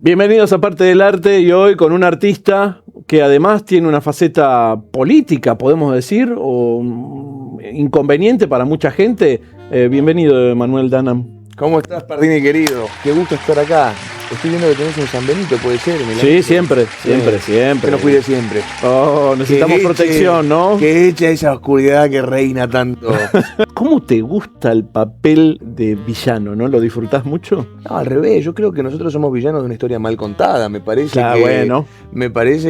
Bienvenidos a Parte del Arte y hoy con un artista que además tiene una faceta política, podemos decir, o inconveniente para mucha gente. Bienvenido, Manuel Danam. ¿Cómo estás, Pardini querido? Qué gusto estar acá. Estoy viendo que tenés un San Benito, ¿puede ser? Sí, siempre. Que nos cuide siempre. Oh, necesitamos protección, ¿no? Que echa esa oscuridad que reina tanto. ¿Cómo te gusta el papel de villano, no? ¿Lo disfrutás mucho? No, al revés, yo creo que nosotros somos villanos de una historia mal contada. Me parece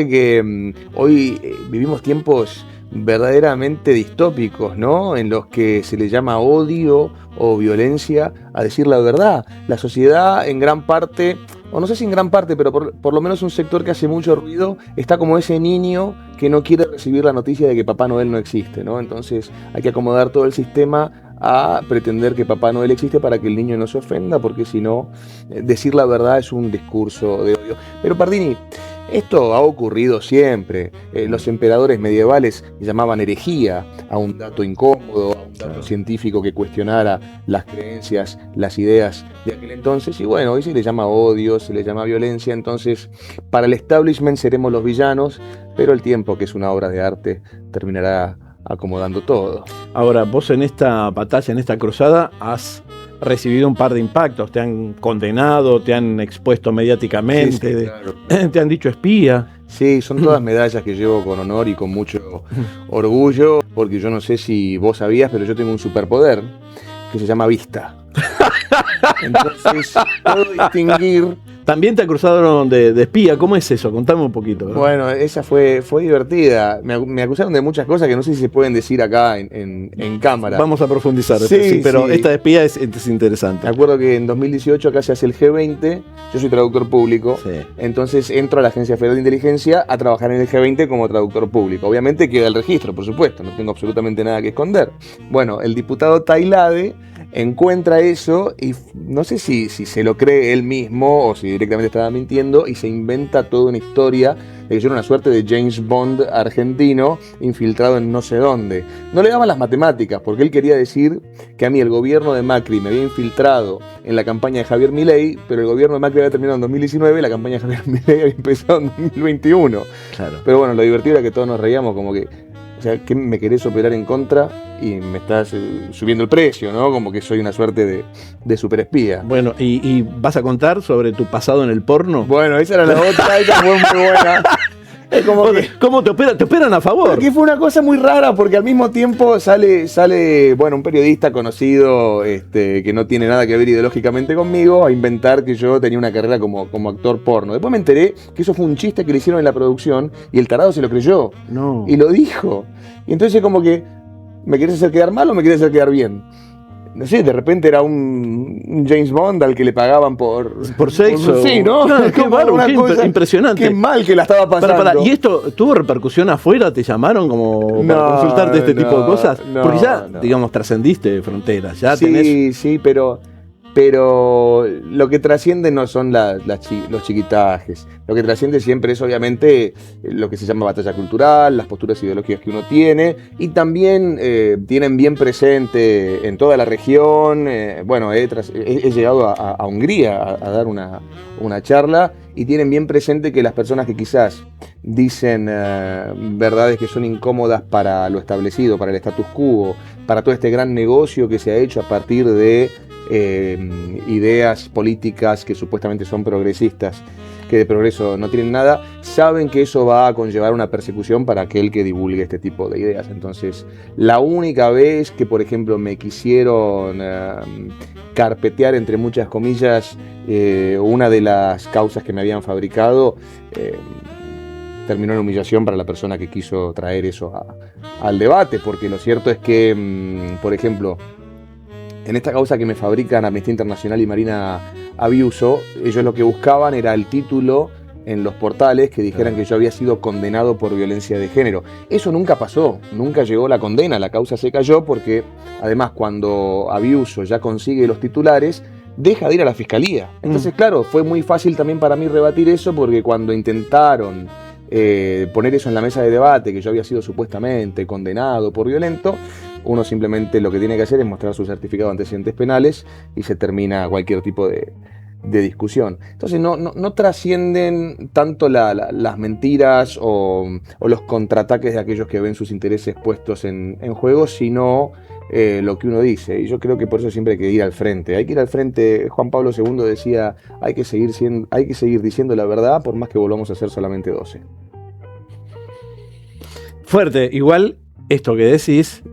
que hoy vivimos tiempos verdaderamente distópicos, ¿no? En los que se le llama odio o violencia a decir la verdad. La sociedad en gran parte, o no sé si en gran parte, pero por lo menos un sector que hace mucho ruido, está como ese niño que no quiere recibir la noticia de que Papá Noel no existe, ¿no? Entonces hay que acomodar todo el sistema a pretender que Papá Noel existe para que el niño no se ofenda, porque si no, decir la verdad es un discurso de odio. Pero Pardini, esto ha ocurrido siempre. Los emperadores medievales llamaban herejía a un dato incómodo, a un dato científico que cuestionara las creencias, las ideas de aquel entonces. Y bueno, hoy se le llama odio, se le llama violencia. Entonces, para el establishment seremos los villanos, pero el tiempo, que es una obra de arte, terminará acomodando todo. Ahora, vos en esta batalla, en esta cruzada, has recibido un par de impactos. Te han condenado, te han expuesto mediáticamente, sí, claro. Te han dicho espía. Sí, son todas medallas que llevo con honor y con mucho orgullo, porque yo no sé si vos sabías, pero yo tengo un superpoder que se llama vista. Entonces puedo distinguir. También te acusaron de espía. ¿Cómo es eso? Contame un poquito, ¿no? Bueno, esa fue divertida. Me acusaron de muchas cosas que no sé si se pueden decir acá en cámara. Vamos a profundizar. Sí, pero esta de espía es interesante. Me acuerdo que en 2018 acá se hace el G20. Yo soy traductor público. Sí. Entonces entro a la Agencia Federal de Inteligencia a trabajar en el G20 como traductor público. Obviamente queda el registro, por supuesto. No tengo absolutamente nada que esconder. Bueno, el diputado Tailade encuentra eso y no sé si se lo cree él mismo o si directamente estaba mintiendo y se inventa toda una historia de que yo era una suerte de James Bond argentino infiltrado en no sé dónde. No le daban las matemáticas porque él quería decir que a mí el gobierno de Macri me había infiltrado en la campaña de Javier Milei, pero el gobierno de Macri había terminado en 2019 y la campaña de Javier Milei había empezado en 2021. Claro. Pero bueno, lo divertido era que todos nos reíamos como que, o sea, ¿qué me querés operar en contra? Y me estás subiendo el precio, ¿no? Como que soy una suerte de superespía. Bueno, ¿y vas a contar sobre tu pasado en el porno? Bueno, esa era la otra, esa fue muy buena. Es como que, ¿cómo te operan? ¿Te operan a favor? Porque fue una cosa muy rara, porque al mismo tiempo sale bueno, un periodista conocido que no tiene nada que ver ideológicamente conmigo a inventar que yo tenía una carrera como actor porno. Después me enteré que eso fue un chiste que le hicieron en la producción y el tarado se lo creyó. No. Y lo dijo. Y entonces como que, ¿me querés hacer quedar mal o me querés hacer quedar bien? No sé, de repente era un James Bond al que le pagaban por sexo. Sí, ¿no? Qué cosa impresionante. Qué mal que la estaba pasando. ¿Y esto tuvo repercusión afuera? ¿Te llamaron como para consultarte este tipo de cosas? Porque ya, digamos, trascendiste fronteras. Ya tenés... Sí, pero lo que trasciende no son los chiquitajes. Lo que trasciende siempre es obviamente lo que se llama batalla cultural, las posturas ideológicas que uno tiene, y también tienen bien presente en toda la región. Bueno, he llegado a Hungría a dar una charla, y tienen bien presente que las personas que quizás dicen verdades que son incómodas para lo establecido, para el status quo, para todo este gran negocio que se ha hecho a partir de ideas políticas que supuestamente son progresistas, que de progreso no tienen nada, saben que eso va a conllevar una persecución para aquel que divulgue este tipo de ideas. Entonces, la única vez que, por ejemplo, me quisieron carpetear, entre muchas comillas, una de las causas que me habían fabricado, terminó en humillación para la persona que quiso traer eso al debate, porque lo cierto es que, por ejemplo, en esta causa que me fabrican Amnistía Internacional y Marina Abiuso, ellos lo que buscaban era el título en los portales que dijeran que yo había sido condenado por violencia de género. Eso nunca pasó, nunca llegó la condena, la causa se cayó porque, además, cuando Abiuso ya consigue los titulares, deja de ir a la fiscalía. Entonces, claro, fue muy fácil también para mí rebatir eso, porque cuando intentaron poner eso en la mesa de debate, que yo había sido supuestamente condenado por violento, uno simplemente lo que tiene que hacer es mostrar su certificado de antecedentes penales y se termina cualquier tipo de de discusión. Entonces no trascienden tanto las mentiras o los contraataques de aquellos que ven sus intereses puestos en juego, sino lo que uno dice. Y yo creo que por eso siempre hay que ir al frente. Hay que ir al frente. Juan Pablo II decía, hay que seguir diciendo la verdad por más que volvamos a ser solamente 12. Fuerte. Igual, esto que decís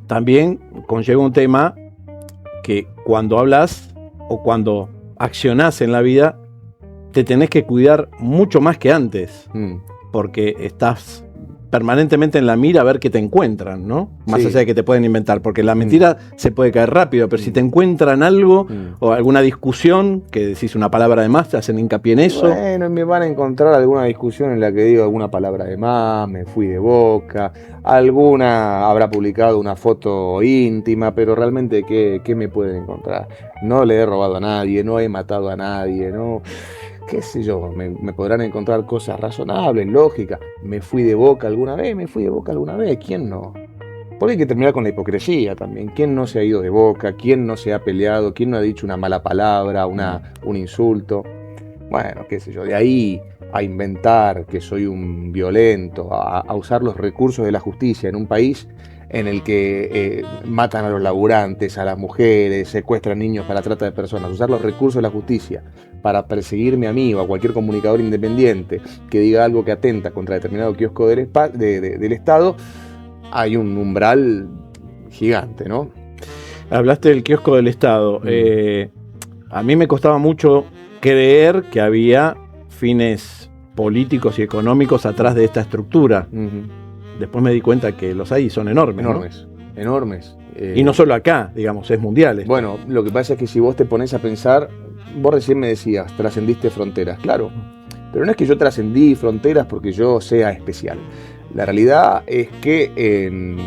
también conlleva un tema que cuando hablas o cuando accionás en la vida, te tenés que cuidar mucho más que antes, porque estás permanentemente en la mira a ver qué te encuentran, ¿no? Más allá de que te pueden inventar, porque la mentira se puede caer rápido, pero si te encuentran algo o alguna discusión, que decís una palabra de más, te hacen hincapié en eso. Bueno, me van a encontrar alguna discusión en la que digo alguna palabra de más, me fui de boca, alguna habrá publicado una foto íntima, pero realmente ¿qué me pueden encontrar? No le he robado a nadie, no he matado a nadie, no... qué sé yo, me podrán encontrar cosas razonables, lógicas. ¿Me fui de boca alguna vez? ¿Quién no? Porque hay que terminar con la hipocresía también. ¿Quién no se ha ido de boca? ¿Quién no se ha peleado? ¿Quién no ha dicho una mala palabra, un insulto? Bueno, qué sé yo, de ahí a inventar que soy un violento, a usar los recursos de la justicia en un país en el que matan a los laburantes, a las mujeres, secuestran niños para trata de personas, usar los recursos de la justicia para perseguirme a mí o a cualquier comunicador independiente que diga algo que atenta contra determinado kiosco del Estado, hay un umbral gigante, ¿no? Hablaste del kiosco del Estado. A mí me costaba mucho creer que había fines políticos y económicos atrás de esta estructura. Después me di cuenta que los hay y son enormes. Enormes. Y no solo acá, digamos, es mundial. Bueno, lo que pasa es que si vos te pones a pensar, vos recién me decías, trascendiste fronteras, claro, pero no es que yo trascendí fronteras porque yo sea especial. La realidad es que en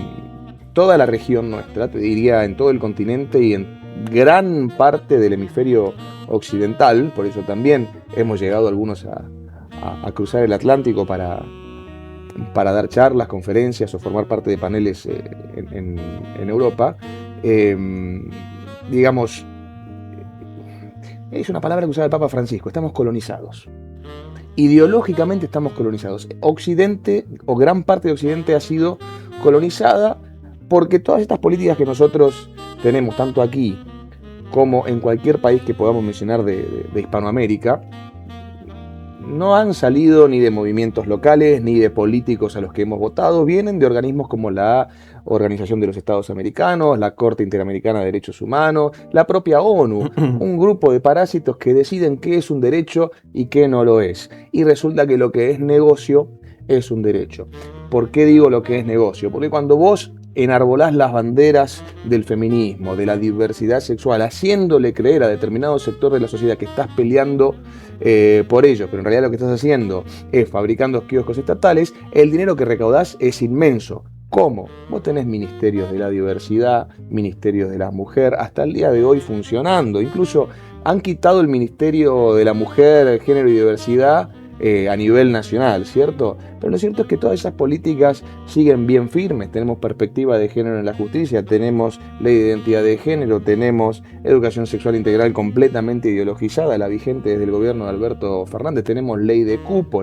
toda la región nuestra, te diría en todo el continente y en gran parte del hemisferio occidental, por eso también hemos llegado algunos a cruzar el Atlántico para dar charlas, conferencias o formar parte de paneles en Europa, digamos, es una palabra que usaba el Papa Francisco, estamos colonizados. Ideológicamente estamos colonizados. Occidente, o gran parte de Occidente, ha sido colonizada porque todas estas políticas que nosotros tenemos, tanto aquí como en cualquier país que podamos mencionar de Hispanoamérica, no han salido ni de movimientos locales, ni de políticos a los que hemos votado, vienen de organismos como la Organización de los Estados Americanos, la Corte Interamericana de Derechos Humanos, la propia ONU, un grupo de parásitos que deciden qué es un derecho y qué no lo es. Y resulta que lo que es negocio es un derecho. ¿Por qué digo lo que es negocio? Porque cuando vos enarbolás las banderas del feminismo, de la diversidad sexual, haciéndole creer a determinado sector de la sociedad que estás peleando por ello, pero en realidad lo que estás haciendo es fabricando kioscos estatales, el dinero que recaudás es inmenso. ¿Cómo? Vos tenés ministerios de la diversidad, ministerios de la mujer, hasta el día de hoy funcionando. Incluso han quitado el Ministerio de la Mujer, Género y Diversidad a nivel nacional, ¿cierto? Pero lo cierto es que todas esas políticas siguen bien firmes. Tenemos perspectiva de género en la justicia, tenemos ley de identidad de género, tenemos educación sexual integral completamente ideologizada, la vigente desde el gobierno de Alberto Fernández, tenemos ley de cupo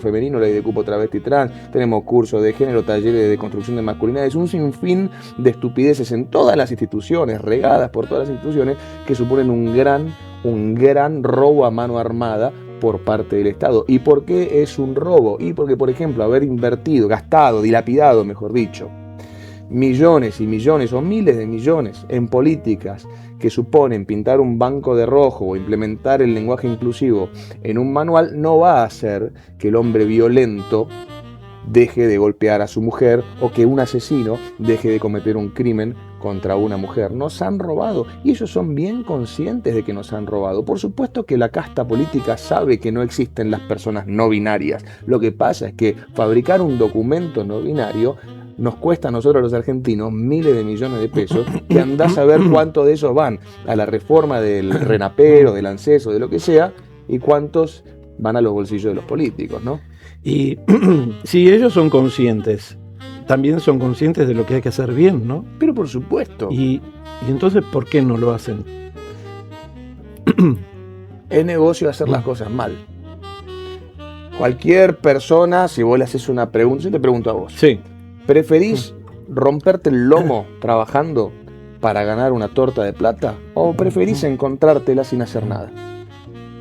femenino, ley de cupo travesti trans, tenemos cursos de género, talleres de construcción de masculinidades, un sinfín de estupideces en todas las instituciones, regadas por todas las instituciones, que suponen un gran robo a mano armada por parte del Estado. ¿Y por qué es un robo? Y porque, por ejemplo, haber invertido, gastado, dilapidado, mejor dicho, millones y millones o miles de millones en políticas que suponen pintar un banco de rojo o implementar el lenguaje inclusivo en un manual, no va a hacer que el hombre violento deje de golpear a su mujer o que un asesino deje de cometer un crimen contra una mujer. Nos han robado y ellos son bien conscientes de que nos han robado. Por supuesto que la casta política sabe que no existen las personas no binarias. Lo que pasa es que fabricar un documento no binario nos cuesta a nosotros los argentinos miles de millones de pesos, que andás a ver cuántos de esos van a la reforma del RENAPER, del ANSES o de lo que sea, y cuántos van a los bolsillos de los políticos, ¿no? Y si ellos son conscientes, también son conscientes de lo que hay que hacer bien, ¿no? Pero por supuesto. Y entonces, ¿por qué no lo hacen? Es negocio hacer las cosas mal. Cualquier persona, si vos le haces una pregunta, yo te pregunto a vos. Sí. ¿Preferís romperte el lomo trabajando para ganar una torta de plata? ¿O preferís encontrártela sin hacer nada?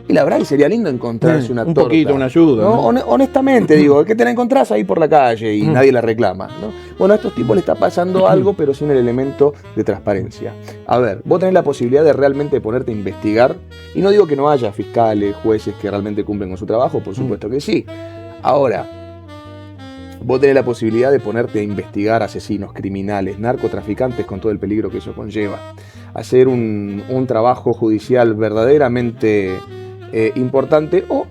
Y la verdad que sería lindo encontrarse una un torta. poquito, una ayuda. ¿No? ¿no? Honestamente, digo, que te la encontrás ahí por la calle y nadie la reclama, ¿no? Bueno, a estos tipos les está pasando algo, pero sin el elemento de transparencia. A ver, vos tenés la posibilidad de realmente ponerte a investigar, y no digo que no haya fiscales, jueces que realmente cumplen con su trabajo, por supuesto que sí. Ahora, vos tenés la posibilidad de ponerte a investigar asesinos, criminales, narcotraficantes, con todo el peligro que eso conlleva. Hacer un trabajo judicial verdaderamente importante, o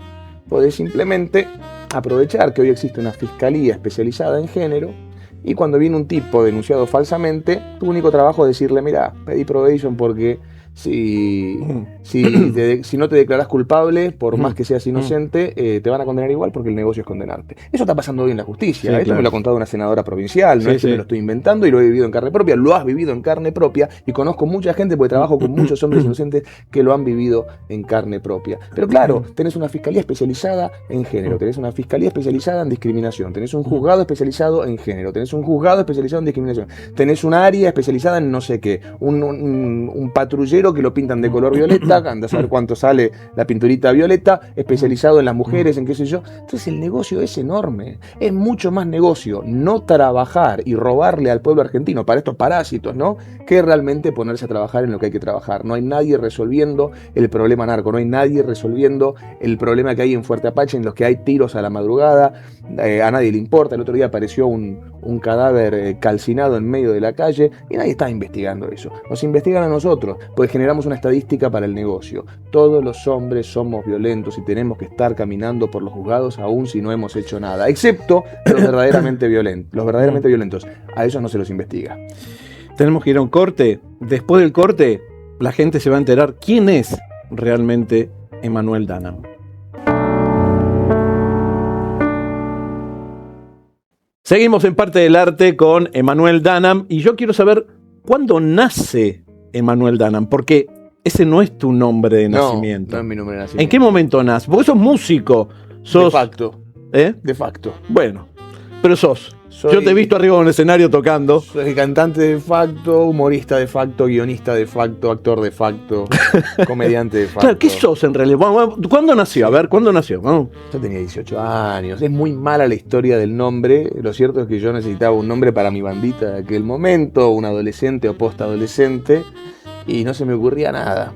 podés simplemente aprovechar que hoy existe una fiscalía especializada en género, y cuando viene un tipo denunciado falsamente, tu único trabajo es decirle: mirá, pedí probation porque si no te declarás culpable, por más que seas inocente, te van a condenar igual, porque el negocio es condenarte. Eso está pasando hoy en la justicia. Sí, Esto claro. me lo ha contado una senadora provincial, no Sí, es que sí. me lo estoy inventando, y lo he vivido en carne propia. Lo has vivido en carne propia, y conozco mucha gente, porque trabajo con muchos hombres inocentes que lo han vivido en carne propia. Pero claro, tenés una fiscalía especializada en género, tenés una fiscalía especializada en discriminación, tenés un juzgado especializado en género, tenés un juzgado especializado en discriminación, tenés un área especializada en no sé qué, un patrullero que lo pintan de color violeta, anda a saber cuánto sale la pinturita violeta, especializado en las mujeres, en qué sé yo. Entonces el negocio es enorme. Es mucho más negocio no trabajar y robarle al pueblo argentino para estos parásitos, ¿no?, que realmente ponerse a trabajar en lo que hay que trabajar. No hay nadie resolviendo el problema narco, no hay nadie resolviendo el problema que hay en Fuerte Apache, en los que hay tiros a la madrugada, a nadie le importa. El otro día apareció un cadáver calcinado en medio de la calle, y nadie está investigando eso. Nos investigan a nosotros, porque generamos una estadística para el negocio. Todos los hombres somos violentos y tenemos que estar caminando por los juzgados aún si no hemos hecho nada, excepto los verdaderamente violentos. Los verdaderamente violentos, a ellos no se los investiga. Tenemos que ir a un corte. Después del corte, la gente se va a enterar quién es realmente Emanuel Danam. Seguimos en Parte del Arte con Emanuel Danam, y yo quiero saber cuándo nace Emanuel Danam, porque ese no es tu nombre de nacimiento. No es mi nombre de nacimiento. ¿En qué momento naces? Porque sos músico. Sos, De facto. ¿eh? De facto. Bueno, pero yo te he visto arriba de un escenario tocando. Soy cantante de facto, humorista de facto, guionista de facto, actor de facto, comediante de facto. Claro, ¿qué sos en realidad? ¿Cuándo nació? A ver, ¿cuándo nació? Vamos. Yo tenía 18 años. Es muy mala la historia del nombre. Lo cierto es que yo necesitaba un nombre para mi bandita de aquel momento, un adolescente o postadolescente, y no se me ocurría nada.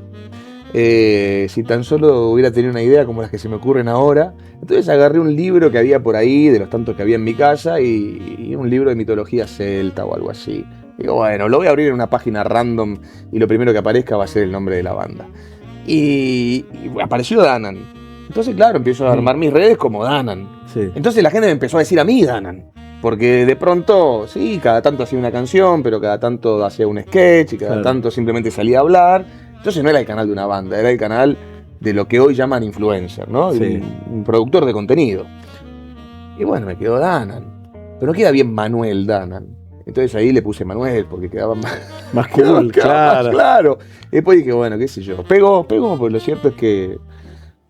Si tan solo hubiera tenido una idea como las que se me ocurren ahora. Entonces agarré un libro que había por ahí, de los tantos que había en mi casa, y un libro de mitología celta o algo así. Digo, bueno, lo voy a abrir en una página random, y lo primero que aparezca va a ser el nombre de la banda. Y apareció Danan. Entonces, claro, empiezo a armar mis redes como Danan. Sí. Entonces la gente me empezó a decir a mí Danan. Porque de pronto, sí, cada tanto hacía una canción, pero cada tanto hacía un sketch, y cada tanto simplemente salía a hablar. Entonces no era el canal de una banda, era el canal de lo que hoy llaman influencer, ¿no? Sí. Un productor de contenido. Y bueno, me quedó Danan. Pero no queda bien Manuel Danan. Entonces ahí le puse Manuel, porque quedaba Más cool, quedaba claro. más claro. Y después dije, bueno, qué sé yo. Pegó, porque lo cierto es que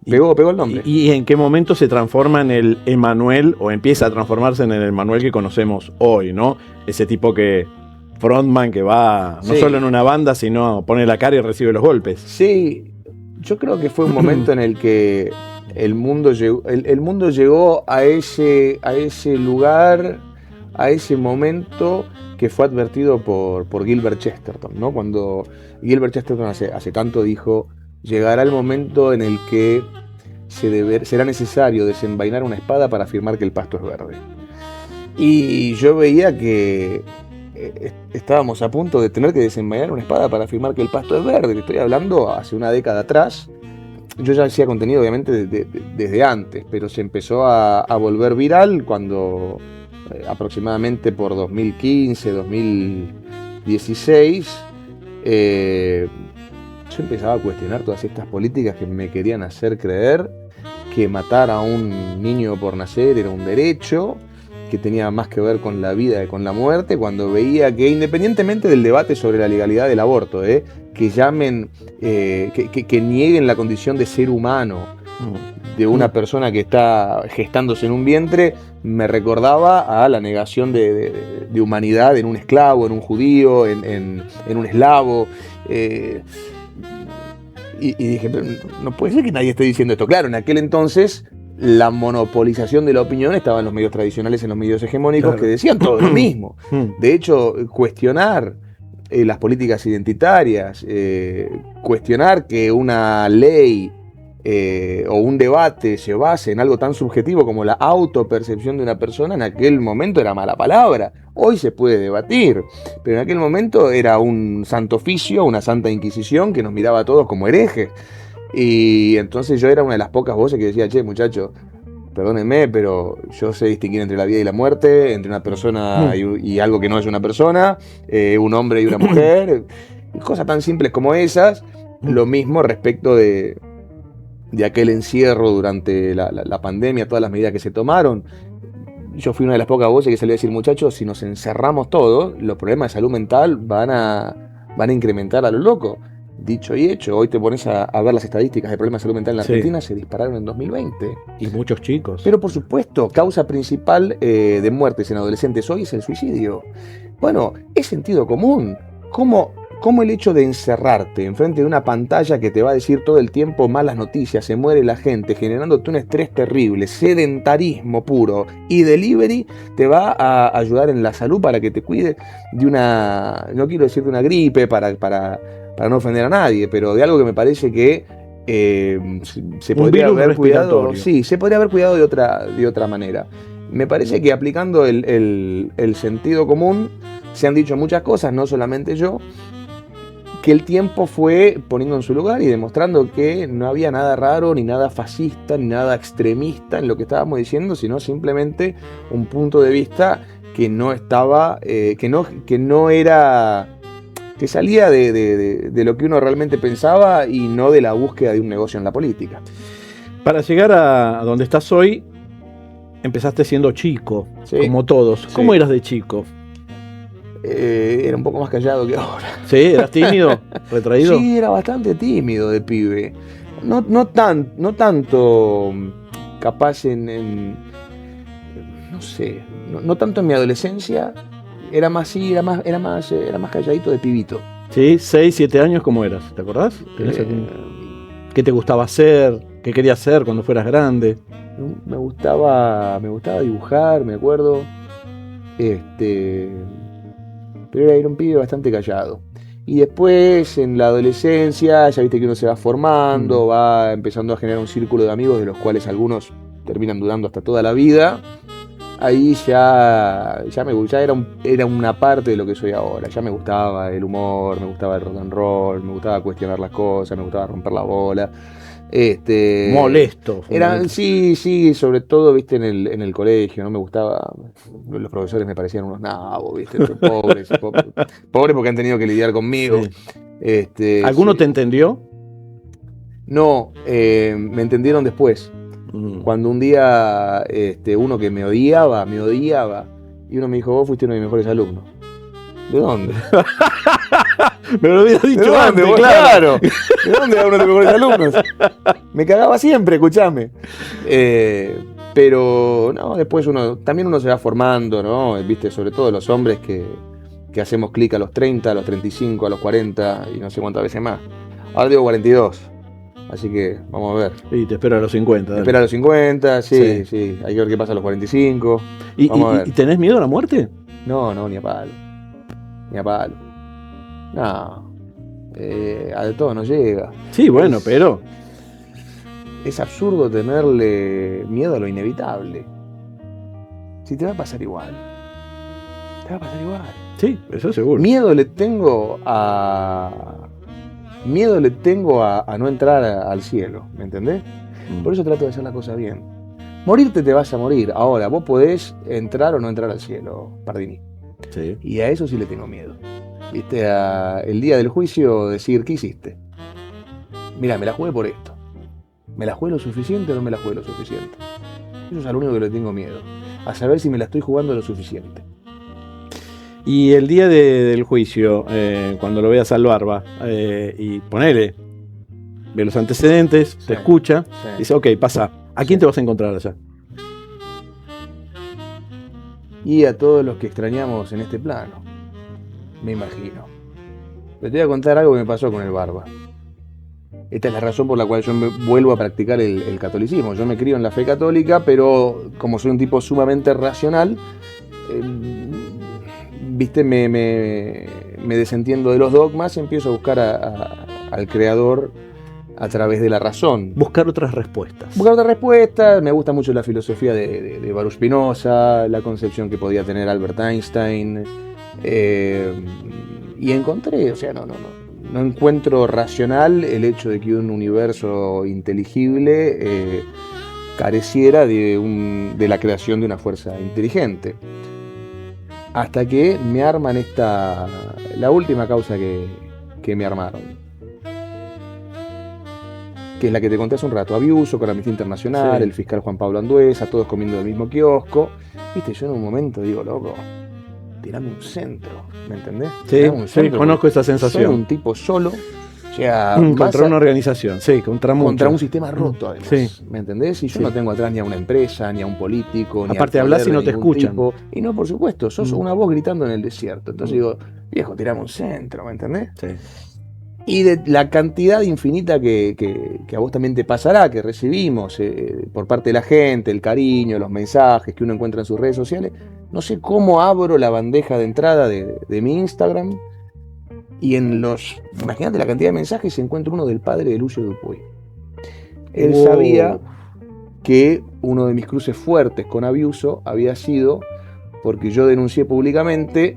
pegó el nombre. ¿Y en qué momento se transforma en el Emanuel, o empieza a transformarse en el Emanuel que conocemos hoy, ¿no? Ese tipo que frontman que va no solo en una banda, sino pone la cara y recibe los golpes. Sí, yo creo que fue un momento en el que el mundo llegó a ese lugar, a ese momento que fue advertido por Gilbert Chesterton, ¿no? Cuando Gilbert Chesterton hace tanto dijo: llegará el momento en el que será necesario desenvainar una espada para afirmar que el pasto es verde. Y yo veía que estábamos a punto de tener que desenvainar una espada para afirmar que el pasto es verde. Te estoy hablando hace una década atrás. Yo ya hacía contenido, obviamente, desde antes, pero se empezó a volver viral cuando aproximadamente por 2015, 2016, yo empezaba a cuestionar todas estas políticas que me querían hacer creer que matar a un niño por nacer era un derecho, que tenía más que ver con la vida que con la muerte, cuando veía que independientemente del debate sobre la legalidad del aborto, que llamen, que nieguen la condición de ser humano de una persona que está gestándose en un vientre, me recordaba a la negación de humanidad en un esclavo, en un judío, en un eslavo. Y dije, pero no puede ser que nadie esté diciendo esto. Claro, en aquel entonces la monopolización de la opinión estaba en los medios tradicionales, en los medios hegemónicos, claro, que decían todo lo mismo. De hecho, cuestionar las políticas identitarias, cuestionar que una ley o un debate se base en algo tan subjetivo como la autopercepción de una persona, en aquel momento era mala palabra. Hoy se puede debatir, pero en aquel momento era un santo oficio, una santa inquisición que nos miraba a todos como herejes. Y entonces yo era una de las pocas voces que decía, che, muchacho, perdónenme, pero yo sé distinguir entre la vida y la muerte, entre una persona y algo que no es una persona, un hombre y una mujer, cosas tan simples como esas. Lo mismo respecto de aquel encierro durante la pandemia, todas las medidas que se tomaron. Yo fui una de las pocas voces que salió a decir, muchachos, si nos encerramos todos, los problemas de salud mental van a incrementar a lo loco. Dicho y hecho, hoy te pones a ver las estadísticas de problemas de salud mental en la Argentina, se dispararon en 2020. Y muchos chicos. Pero por supuesto, causa principal de muertes en adolescentes hoy es el suicidio. Bueno, es sentido común. ¿Cómo el hecho de encerrarte enfrente de una pantalla que te va a decir todo el tiempo malas noticias, se muere la gente, generándote un estrés terrible, sedentarismo puro y delivery, te va a ayudar en la salud para que te cuide de una, no quiero decir de una gripe para no ofender a nadie, pero de algo que me parece que se podría haber cuidado. Sí, se podría haber cuidado de otra manera. Me parece que aplicando el sentido común se han dicho muchas cosas, no solamente yo, que el tiempo fue poniendo en su lugar y demostrando que no había nada raro, ni nada fascista, ni nada extremista en lo que estábamos diciendo, sino simplemente un punto de vista que no estaba, que no era, que salía de lo que uno realmente pensaba y no de la búsqueda de un negocio en la política. Para llegar a donde estás hoy, empezaste siendo chico, como todos. Sí. ¿Cómo eras de chico? Era un poco más callado que ahora. ¿Sí? ¿Eras tímido? ¿Retraído? Sí, era bastante tímido de pibe. No tanto capaz no sé, no tanto en mi adolescencia. Era más calladito de pibito. Sí, 6, 7 años, ¿cómo eras? ¿Te acordás? ¿Qué te gustaba hacer? ¿Qué querías hacer cuando fueras grande? Me gustaba dibujar, me acuerdo. Pero era un pibe bastante callado. Y después, en la adolescencia, ya viste que uno se va formando, va empezando a generar un círculo de amigos, de los cuales algunos terminan durando hasta toda la vida. Ahí ya era una parte de lo que soy ahora. Ya me gustaba el humor, me gustaba el rock and roll, me gustaba cuestionar las cosas, me gustaba romper la bola. Molesto. Sí, sobre todo, viste, en el colegio, no me gustaba, los profesores me parecían unos nabos, viste, pobres porque han tenido que lidiar conmigo. Sí. ¿Alguno te entendió? No, me entendieron después. Cuando un día uno que me odiaba, y uno me dijo, vos fuiste uno de mis mejores alumnos. ¿De dónde? Me lo habías dicho antes, claro. ¿De dónde era uno de mis mejores alumnos? Me cagaba siempre, escuchame. Pero no, después también uno se va formando, ¿no? Viste, sobre todo los hombres que hacemos clic a los 30, a los 35, a los 40 y no sé cuántas veces más. Ahora digo 42. Así que vamos a ver. Y te espero a los 50. Te espero a los 50, sí. Hay que ver qué pasa a los 45. ¿Y tenés miedo a la muerte? No, ni a palo. No. A todo no llega. Sí, bueno, pero es absurdo tenerle miedo a lo inevitable. Si te va a pasar igual. Sí, eso seguro. Miedo le tengo a no entrar al cielo, ¿me entendés? Por eso trato de hacer la cosa bien. Morirte te vas a morir. Ahora, vos podés entrar o no entrar al cielo, Pardini. Sí. Y a eso sí le tengo miedo. ¿Viste? El día del juicio decir, ¿qué hiciste? Mira, me la jugué por esto. ¿Me la jugué lo suficiente o no me la jugué lo suficiente? Eso es a lo único que le tengo miedo. a saber si me la estoy jugando lo suficiente. Y el día del juicio, cuando lo veas al Barba, y ponele, ve los antecedentes, Sí. te escucha, Sí. dice, ok, pasa, ¿a quién te vas a encontrar allá? Y a todos los que extrañamos en este plano, me imagino. Pero te voy a contar algo que me pasó con el Barba. Esta es la razón por la cual yo me vuelvo a practicar el catolicismo. Yo me crío en la fe católica, pero como soy un tipo sumamente racional, viste, me desentiendo de los dogmas y empiezo a buscar al Creador a través de la razón. Buscar otras respuestas. Buscar otra respuesta, me gusta mucho la filosofía de Baruch Spinoza, la concepción que podía tener Albert Einstein, y encontré, o sea, no encuentro racional el hecho de que un universo inteligible careciera de la creación de una fuerza inteligente. Hasta que me arman la última causa que me armaron, que es la que te conté hace un rato, Abiuso con Amnistía Internacional, Sí. el fiscal Juan Pablo Anduesa, todos comiendo del mismo kiosco. Viste, yo en un momento digo, loco, tirame un centro, ¿me entendés? Sí, Tirame un sí, centro, conozco esa sensación. Soy un tipo solo, o sea, Contra una organización, sí, contra contra muchos. un sistema roto, además, Sí. ¿me entendés? Y yo Sí. no tengo atrás ni a una empresa, ni a un político, ni Aparte al hablas poder y no de te ningún escuchan. tipo. Y no, por supuesto, sos Mm. una voz gritando en el desierto. Entonces digo, viejo, tirame un centro, ¿me entendés? Sí. Y de la cantidad infinita que a vos también te pasará, que recibimos por parte de la gente, el cariño, los mensajes que uno encuentra en sus redes sociales, no sé cómo abro la bandeja de entrada de mi Instagram y imagínate la cantidad de mensajes, encuentro uno del padre de Lucio Dupuy. Él Wow. sabía que uno de mis cruces fuertes con Abiuso había sido porque yo denuncié públicamente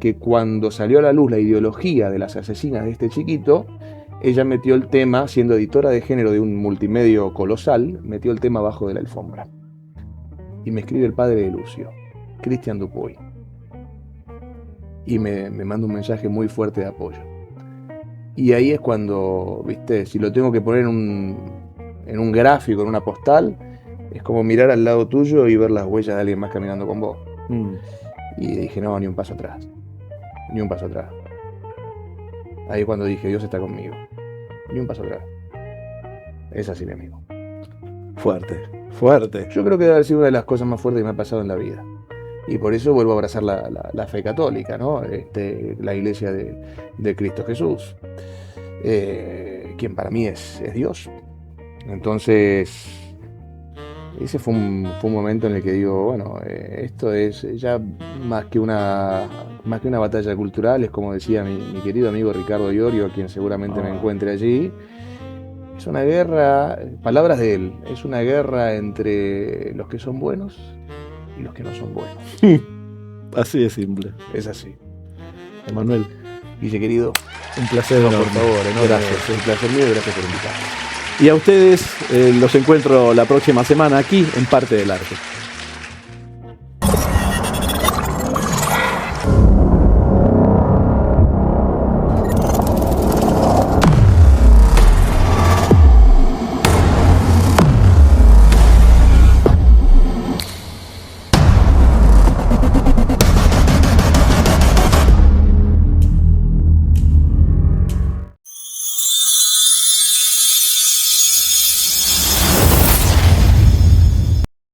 que cuando salió a la luz la ideología de las asesinas de este chiquito, ella metió el tema, siendo editora de género de un multimedio colosal, metió el tema abajo de la alfombra. Y me escribe el padre de Lucio, Cristian Dupuy. Y me manda un mensaje muy fuerte de apoyo. Y ahí es cuando, viste, si lo tengo que poner en un gráfico, en una postal, es como mirar al lado tuyo y ver las huellas de alguien más caminando con vos. Mm. Y dije, no, ni un paso atrás. Ni un paso atrás. Ahí es cuando dije, Dios está conmigo. Ni un paso atrás. Es así, mi amigo. Fuerte, fuerte. Yo creo que debe haber sido una de las cosas más fuertes que me ha pasado en la vida. Y por eso vuelvo a abrazar la fe católica, ¿no? La iglesia de Cristo Jesús. Quien para mí es Dios. Entonces, ese fue un momento en el que digo, bueno, esto es ya más que una batalla cultural, es como decía mi querido amigo Ricardo Iorio, a quien seguramente me encuentre allí. Es una guerra, palabras de él, es una guerra entre los que son buenos y los que no son buenos. Así de simple. Es así. Emanuel, Guille querido, un placer no, enorme. por favor, enorme. Gracias. Es un placer mío y gracias por invitarme. Y a ustedes los encuentro la próxima semana aquí en Parte del Arte.